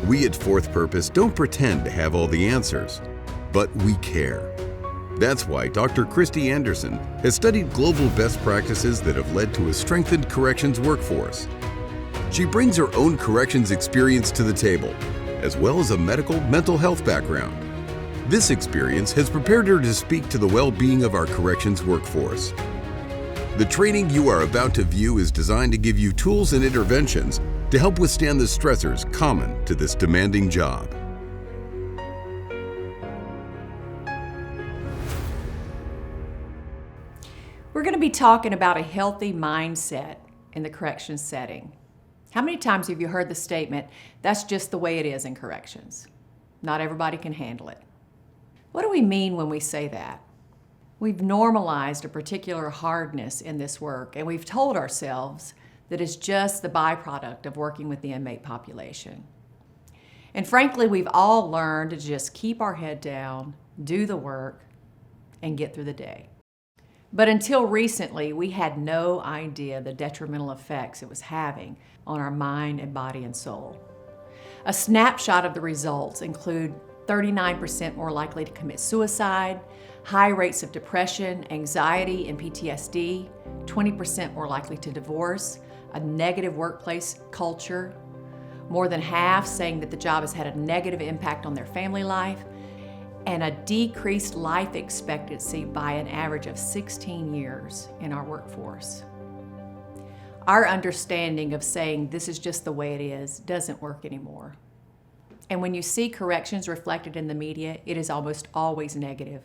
We at Fourth Purpose don't pretend to have all the answers, but we care. That's why Dr. Christy Anderson has studied global best practices that have led to a strengthened corrections workforce. She brings her own corrections experience to the table, as well as a medical mental health background. This experience has prepared her to speak to the well-being of our corrections workforce. The training you are about to view is designed to give you tools and interventions to help withstand the stressors common to this demanding job. We're going to be talking about a healthy mindset in the corrections setting. How many times have you heard the statement, "That's just the way it is in corrections"? Not everybody can handle it. What do we mean when we say that? We've normalized a particular hardness in this work, and we've told ourselves that it's just the byproduct of working with the inmate population. And frankly, we've all learned to just keep our head down, do the work, and get through the day. But until recently, we had no idea the detrimental effects it was having on our mind and body and soul. A snapshot of the results include 39% more likely to commit suicide, high rates of depression, anxiety, and PTSD, 20% more likely to divorce, a negative workplace culture, more than half saying that the job has had a negative impact on their family life, and a decreased life expectancy by an average of 16 years in our workforce. Our understanding of saying this is just the way it is doesn't work anymore. And when you see corrections reflected in the media, it is almost always negative.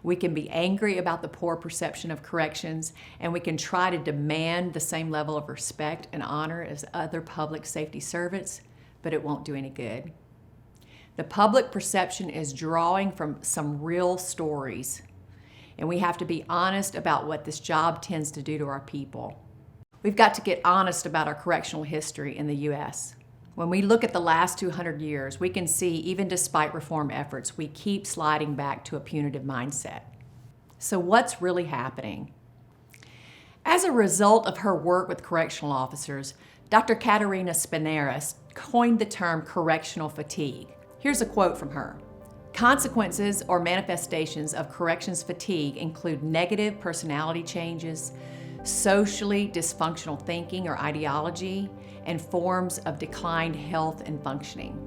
We can be angry about the poor perception of corrections, and we can try to demand the same level of respect and honor as other public safety servants, but it won't do any good. The public perception is drawing from some real stories, and we have to be honest about what this job tends to do to our people. We've got to get honest about our correctional history in the U.S. When we look at the last 200 years, we can see, even despite reform efforts, we keep sliding back to a punitive mindset. So what's really happening? As a result of her work with correctional officers, Dr. Katerina Spinaris coined the term correctional fatigue. Here's a quote from her. Consequences or manifestations of corrections fatigue include negative personality changes, socially dysfunctional thinking or ideology, and forms of declined health and functioning.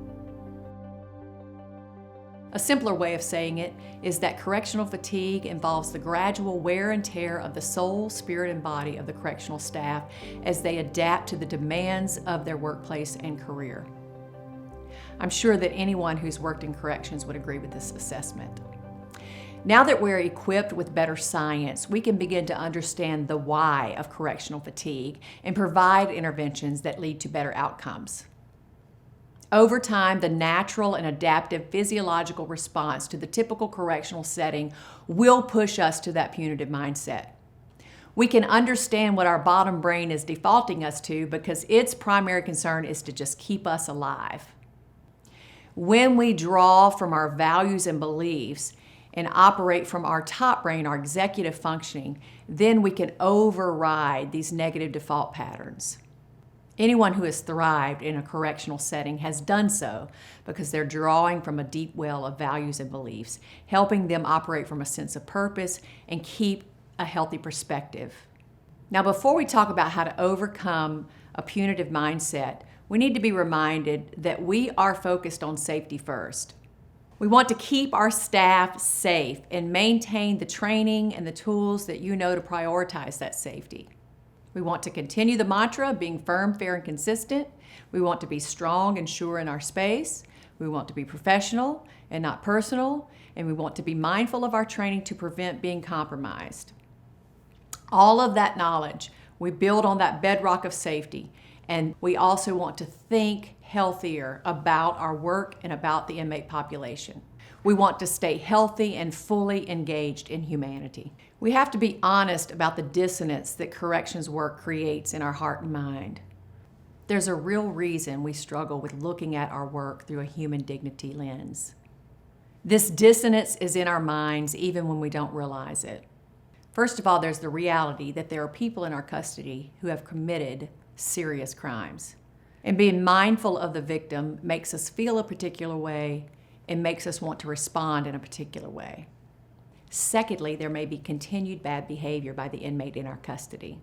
A simpler way of saying it is that correctional fatigue involves the gradual wear and tear of the soul, spirit, and body of the correctional staff as they adapt to the demands of their workplace and career. I'm sure that anyone who's worked in corrections would agree with this assessment. Now that we're equipped with better science, we can begin to understand the why of correctional fatigue and provide interventions that lead to better outcomes. Over time, the natural and adaptive physiological response to the typical correctional setting will push us to that punitive mindset. We can understand what our bottom brain is defaulting us to because its primary concern is to just keep us alive. When we draw from our values and beliefs and operate from our top brain, our executive functioning, then we can override these negative default patterns. Anyone who has thrived in a correctional setting has done so because they're drawing from a deep well of values and beliefs, helping them operate from a sense of purpose and keep a healthy perspective. Now, before we talk about how to overcome a punitive mindset, we need to be reminded that we are focused on safety first. We want to keep our staff safe and maintain the training and the tools that you know to prioritize that safety. We want to continue the mantra of being firm, fair, and consistent. We want to be strong and sure in our space. We want to be professional and not personal, and we want to be mindful of our training to prevent being compromised. All of that knowledge, we build on that bedrock of safety, and we also want to think healthier about our work and about the inmate population. We want to stay healthy and fully engaged in humanity. We have to be honest about the dissonance that corrections work creates in our heart and mind. There's a real reason we struggle with looking at our work through a human dignity lens. This dissonance is in our minds even when we don't realize it. First of all, there's the reality that there are people in our custody who have committed serious crimes. And being mindful of the victim makes us feel a particular way and makes us want to respond in a particular way. Secondly, there may be continued bad behavior by the inmate in our custody.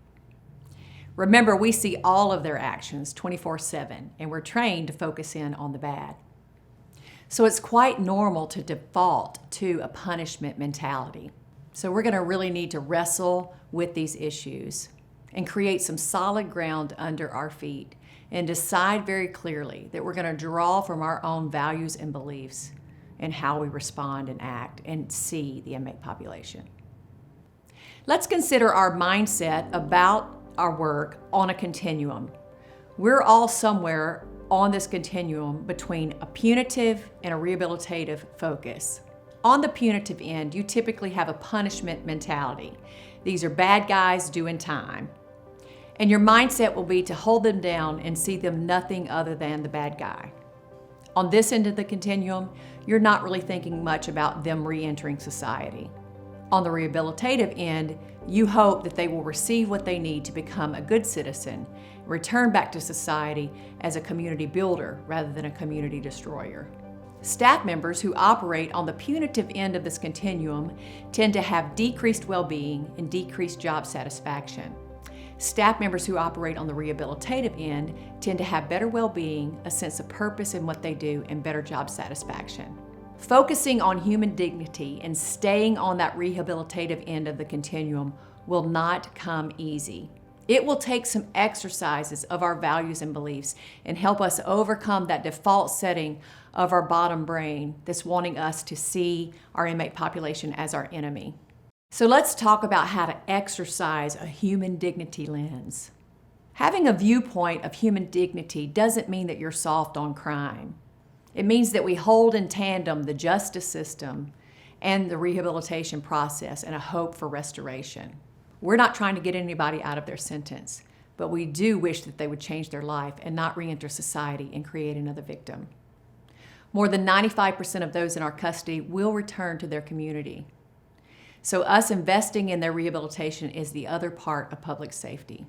Remember, we see all of their actions 24/7, and we're trained to focus in on the bad. So it's quite normal to default to a punishment mentality. So we're going to really need to wrestle with these issues and create some solid ground under our feet and decide very clearly that we're going to draw from our own values and beliefs and how we respond and act and see the inmate population. Let's consider our mindset about our work on a continuum. We're all somewhere on this continuum between a punitive and a rehabilitative focus. On the punitive end, you typically have a punishment mentality. These are bad guys doing time. And your mindset will be to hold them down and see them nothing other than the bad guy. On this end of the continuum, you're not really thinking much about them re-entering society. On the rehabilitative end, you hope that they will receive what they need to become a good citizen, return back to society as a community builder rather than a community destroyer. Staff members who operate on the punitive end of this continuum tend to have decreased well-being and decreased job satisfaction. Staff members who operate on the rehabilitative end tend to have better well-being, a sense of purpose in what they do, and better job satisfaction. Focusing on human dignity and staying on that rehabilitative end of the continuum will not come easy. It will take some exercises of our values and beliefs and help us overcome that default setting of our bottom brain that's wanting us to see our inmate population as our enemy. So let's talk about how to exercise a human dignity lens. Having a viewpoint of human dignity doesn't mean that you're soft on crime. It means that we hold in tandem the justice system and the rehabilitation process and a hope for restoration. We're not trying to get anybody out of their sentence, but we do wish that they would change their life and not re-enter society and create another victim. More than 95% of those in our custody will return to their community. So us investing in their rehabilitation is the other part of public safety.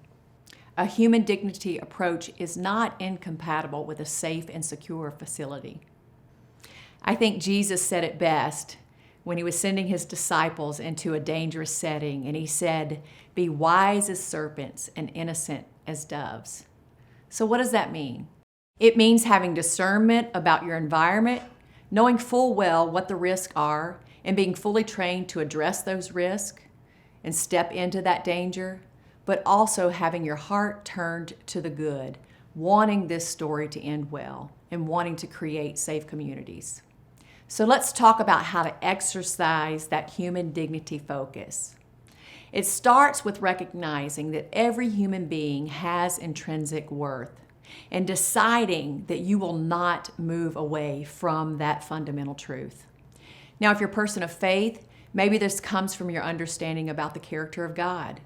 A human dignity approach is not incompatible with a safe and secure facility. I think Jesus said it best when he was sending his disciples into a dangerous setting, and he said, "Be wise as serpents and innocent as doves." So what does that mean? It means having discernment about your environment, knowing full well what the risks are, and being fully trained to address those risks and step into that danger, but also having your heart turned to the good, wanting this story to end well and wanting to create safe communities. So let's talk about how to exercise that human dignity focus. It starts with recognizing that every human being has intrinsic worth and deciding that you will not move away from that fundamental truth. Now, if you're a person of faith, maybe this comes from your understanding about the character of God,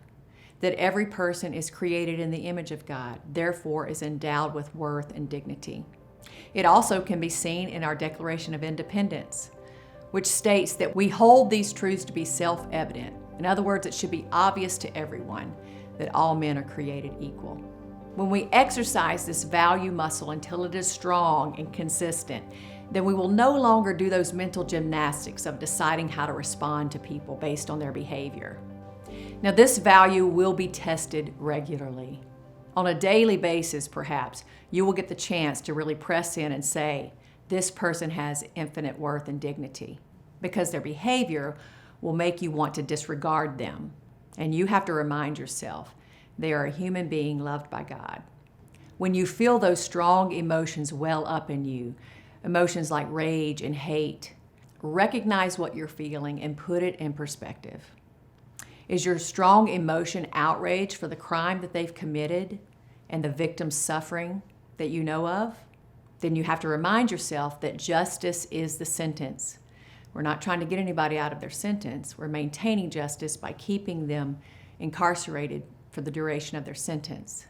that every person is created in the image of God, therefore is endowed with worth and dignity. It also can be seen in our Declaration of Independence, which states that we hold these truths to be self-evident. In other words, it should be obvious to everyone that all men are created equal. When we exercise this value muscle until it is strong and consistent, then we will no longer do those mental gymnastics of deciding how to respond to people based on their behavior. Now, this value will be tested regularly. On a daily basis, perhaps, you will get the chance to really press in and say, this person has infinite worth and dignity, because their behavior will make you want to disregard them. And you have to remind yourself, they are a human being loved by God. When you feel those strong emotions well up in you, emotions like rage and hate, recognize what you're feeling and put it in perspective. Is your strong emotion outrage for the crime that they've committed and the victim's suffering that you know of? Then you have to remind yourself that justice is the sentence. We're not trying to get anybody out of their sentence. We're maintaining justice by keeping them incarcerated for the duration of their sentence.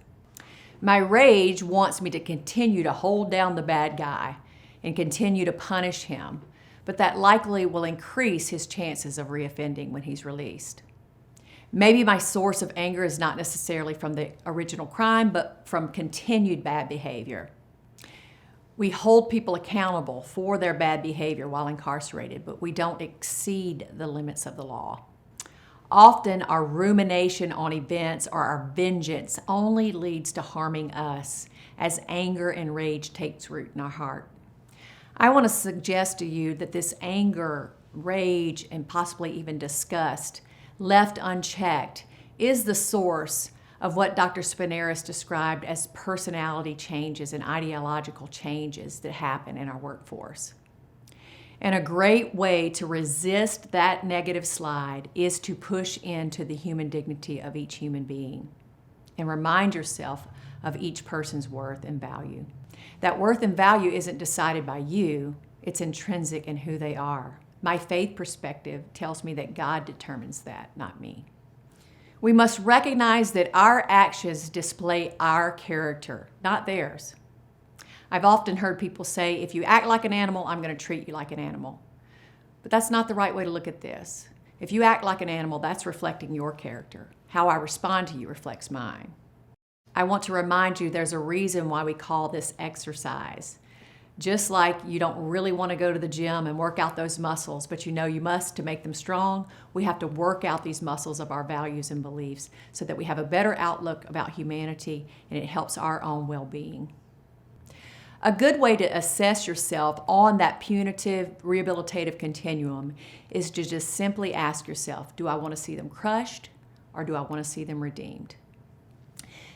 My rage wants me to continue to hold down the bad guy and continue to punish him, but that likely will increase his chances of reoffending when he's released. Maybe my source of anger is not necessarily from the original crime, but from continued bad behavior. We hold people accountable for their bad behavior while incarcerated, but we don't exceed the limits of the law. Often our rumination on events or our vengeance only leads to harming us as anger and rage takes root in our heart. I want to suggest to you that this anger, rage, and possibly even disgust, left unchecked, is the source of what Dr. Spineris described as personality changes and ideological changes that happen in our workforce. And a great way to resist that negative slide is to push into the human dignity of each human being and remind yourself of each person's worth and value. That worth and value isn't decided by you, it's intrinsic in who they are. My faith perspective tells me that God determines that, not me. We must recognize that our actions display our character, not theirs. I've often heard people say, if you act like an animal, I'm going to treat you like an animal. But that's not the right way to look at this. If you act like an animal, that's reflecting your character. How I respond to you reflects mine. I want to remind you there's a reason why we call this exercise. Just like you don't really want to go to the gym and work out those muscles, but you know you must to make them strong, we have to work out these muscles of our values and beliefs so that we have a better outlook about humanity and it helps our own well-being. A good way to assess yourself on that punitive, rehabilitative continuum is to just simply ask yourself, do I want to see them crushed or do I want to see them redeemed?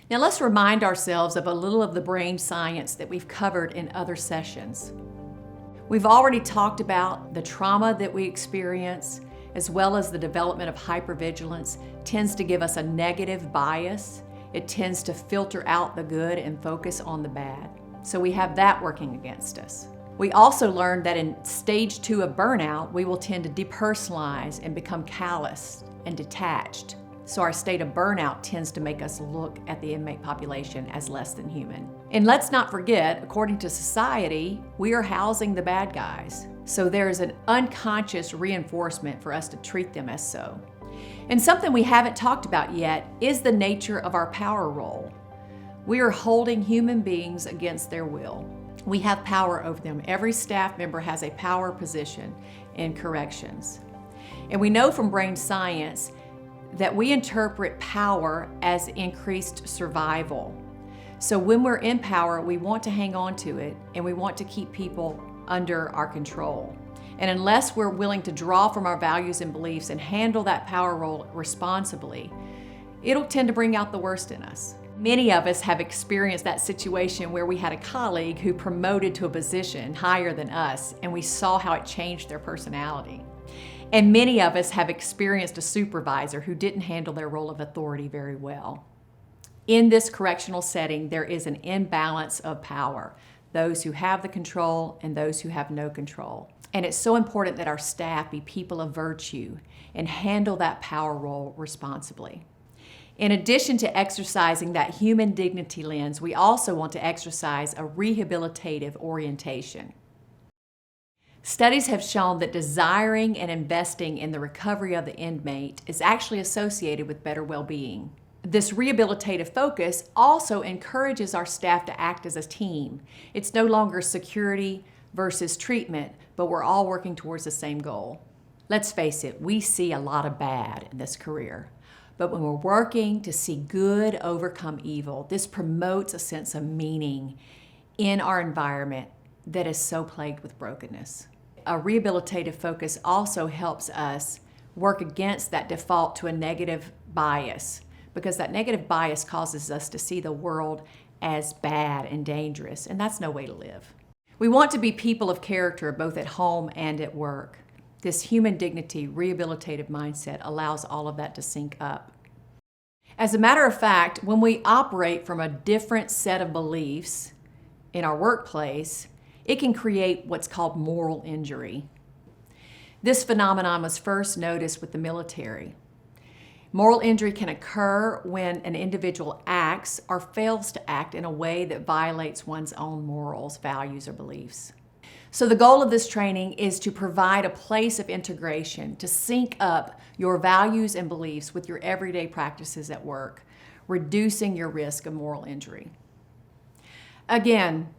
Now let's remind ourselves of a little of the brain science that we've covered in other sessions. We've already talked about the trauma that we experience, as well as the development of hypervigilance tends to give us a negative bias. It tends to filter out the good and focus on the bad. So we have that working against us. We also learned that in stage 2 of burnout, we will tend to depersonalize and become callous and detached. So our state of burnout tends to make us look at the inmate population as less than human. And let's not forget, according to society, we are housing the bad guys. So there's an unconscious reinforcement for us to treat them as so. And something we haven't talked about yet is the nature of our power role. We are holding human beings against their will. We have power over them. Every staff member has a power position in corrections. And we know from brain science that we interpret power as increased survival. So when we're in power, we want to hang on to it and we want to keep people under our control. And unless we're willing to draw from our values and beliefs and handle that power role responsibly, it'll tend to bring out the worst in us. Many of us have experienced that situation where we had a colleague who promoted to a position higher than us and we saw how it changed their personality. And many of us have experienced a supervisor who didn't handle their role of authority very well. In this correctional setting, there is an imbalance of power, those who have the control and those who have no control. And it's so important that our staff be people of virtue and handle that power role responsibly. In addition to exercising that human dignity lens, we also want to exercise a rehabilitative orientation. Studies have shown that desiring and investing in the recovery of the inmate is actually associated with better well-being. This rehabilitative focus also encourages our staff to act as a team. It's no longer security versus treatment, but we're all working towards the same goal. Let's face it, we see a lot of bad in this career. But when we're working to see good overcome evil, this promotes a sense of meaning in our environment that is so plagued with brokenness. A rehabilitative focus also helps us work against that default to a negative bias, because that negative bias causes us to see the world as bad and dangerous, and that's no way to live. We want to be people of character both at home and at work. This human dignity, rehabilitative mindset allows all of that to sync up. As a matter of fact, when we operate from a different set of beliefs in our workplace, it can create what's called moral injury. This phenomenon was first noticed with the military. Moral injury can occur when an individual acts or fails to act in a way that violates one's own morals, values, or beliefs. So the goal of this training is to provide a place of integration to sync up your values and beliefs with your everyday practices at work, reducing your risk of moral injury. Again,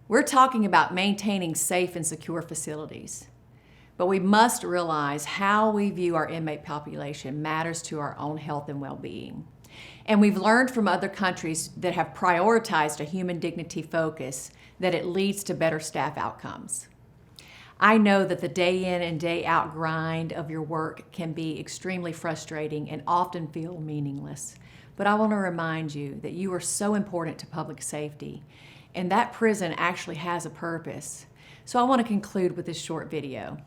we're talking about maintaining safe and secure facilities, but we must realize how we view our inmate population matters to our own health and well-being. And we've learned from other countries that have prioritized a human dignity focus that it leads to better staff outcomes. I know that the day in and day out grind of your work can be extremely frustrating and often feel meaningless. But I want to remind you that you are so important to public safety, and that prison actually has a purpose. So I want to conclude with this short video.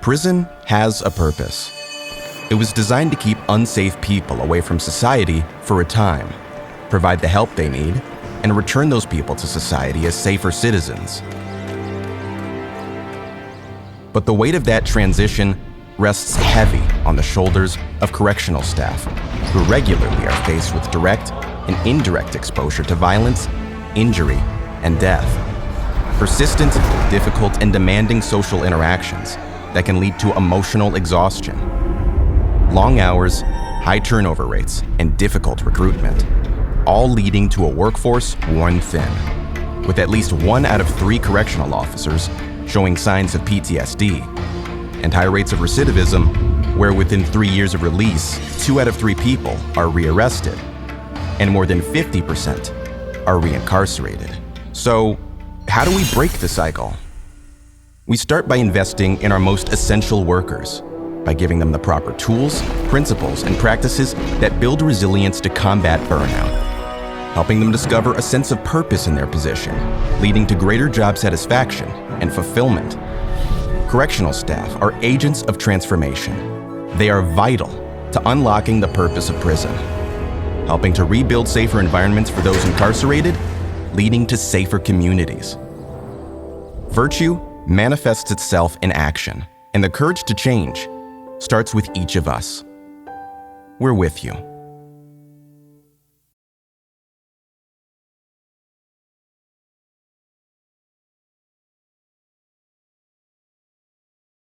Prison has a purpose. It was designed to keep unsafe people away from society for a time, provide the help they need, and return those people to society as safer citizens. But the weight of that transition rests heavy on the shoulders of correctional staff, who regularly are faced with direct and indirect exposure to violence, injury, and death. Persistent, difficult, and demanding social interactions that can lead to emotional exhaustion. Long hours, high turnover rates, and difficult recruitment, all leading to a workforce worn thin, with at least 1 out of 3 correctional officers showing signs of PTSD, and high rates of recidivism, where within 3 years of release, 2 out of 3 people are rearrested, and more than 50% are reincarcerated. So, how do we break the cycle? We start by investing in our most essential workers, by giving them the proper tools, principles, and practices that build resilience to combat burnout, helping them discover a sense of purpose in their position, leading to greater job satisfaction and fulfillment. Correctional staff are agents of transformation. They are vital to unlocking the purpose of prison, helping to rebuild safer environments for those incarcerated, leading to safer communities. Virtue manifests itself in action, and the courage to change starts with each of us. We're with you.